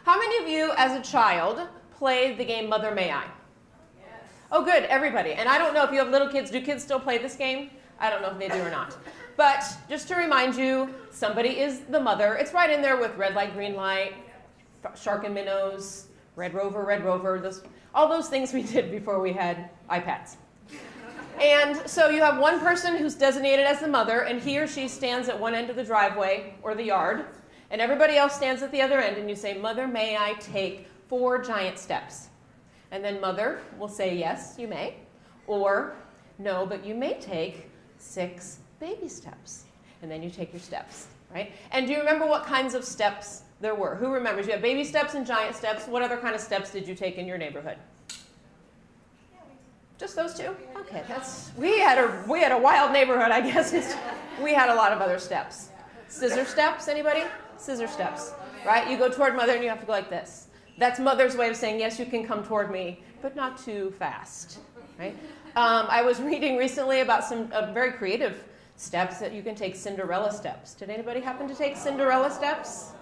How many of you as a child played the game Mother May I? Yes. Oh good, everybody. And I don't know if you have little kids, do kids still play this game? I don't know if they do or not. But just to remind you, somebody is the mother. It's right in there with red light, green light, shark and minnows, red rover, all those things we did before we had iPads. And so you have one person who's designated as the mother, and he or she stands at one end of the driveway or the yard, and everybody else stands at the other end, and you say, "Mother, may I take 4 giant steps?" And then mother will say, "Yes, you may," or "No, but you may take 6 baby steps." And then you take your steps, right? And do you remember what kinds of steps there were? Who remembers? You have baby steps and giant steps. What other kind of steps did you take in your neighborhood? Just those 2? Okay, we had a wild neighborhood, I guess. We had a lot of other steps. Scissor steps, anybody? Scissor steps, right? You go toward mother and you have to go like this. That's mother's way of saying, yes, you can come toward me, but not too fast, right? I was reading recently about some very creative steps that you can take, Cinderella steps. Did anybody happen to take Cinderella steps?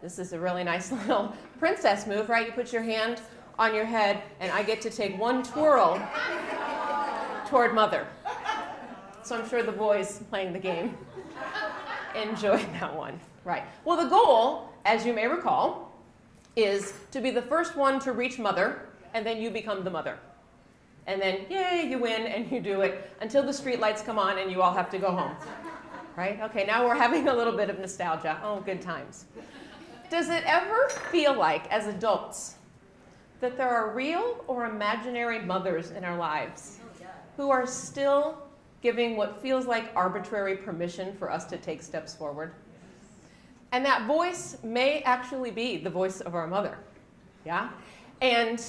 This is a really nice little princess move, right? You put your hand on your head, and I get to take one twirl toward mother. So I'm sure the boys playing the game enjoyed that one. Right. Well, the goal, as you may recall, is to be the first one to reach mother, and then you become the mother. And then, yay, you win, and you do it until the street lights come on and you all have to go home. Right? Okay, now we're having a little bit of nostalgia. Oh, good times. Does it ever feel like, as adults, that there are real or imaginary mothers in our lives who are still giving what feels like arbitrary permission for us to take steps forward? And that voice may actually be the voice of our mother, yeah? And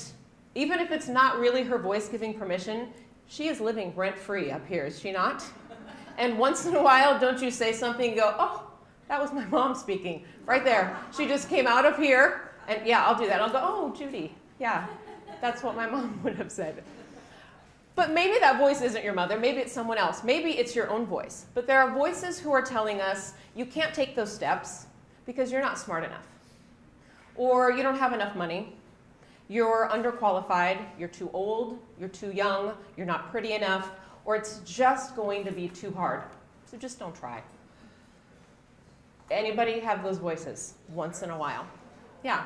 even if it's not really her voice giving permission, she is living rent-free up here, is she not? And once in a while, don't you say something and go, "Oh, that was my mom speaking," right there. She just came out of here, and yeah, I'll do that. I'll go, "Oh, Judy, yeah, that's what my mom would have said." But maybe that voice isn't your mother. Maybe it's someone else. Maybe it's your own voice. But there are voices who are telling us, you can't take those steps because you're not smart enough. Or you don't have enough money. You're underqualified. You're too old. You're too young. You're not pretty enough. Or it's just going to be too hard. So just don't try. Anybody have those voices once in a while? Yeah.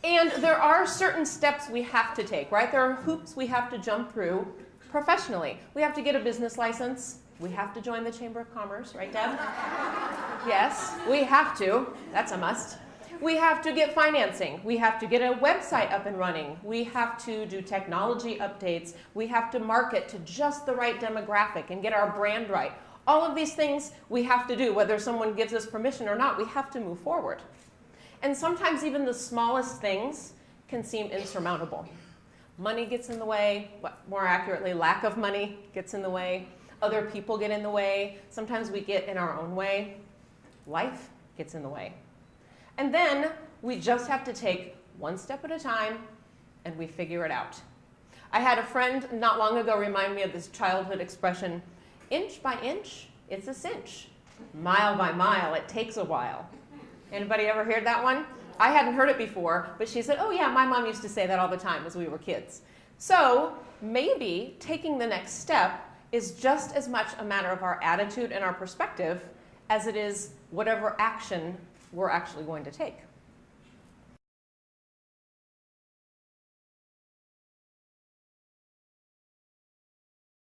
And there are certain steps we have to take, right? There are hoops we have to jump through professionally. We have to get a business license. We have to join the Chamber of Commerce, right, Deb? Yes, we have to. That's a must. We have to get financing. We have to get a website up and running. We have to do technology updates. We have to market to just the right demographic and get our brand right. All of these things we have to do, whether someone gives us permission or not. We have to move forward. And sometimes even the smallest things can seem insurmountable. Money gets in the way. More accurately, lack of money gets in the way. Other people get in the way. Sometimes we get in our own way. Life gets in the way. And then we just have to take one step at a time, and we figure it out. I had a friend not long ago remind me of this childhood expression, "Inch by inch, it's a cinch. Mile by mile, it takes a while." Anybody ever heard that one? I hadn't heard it before, but she said, "Oh yeah, my mom used to say that all the time as we were kids." So maybe taking the next step is just as much a matter of our attitude and our perspective as it is whatever action we're actually going to take.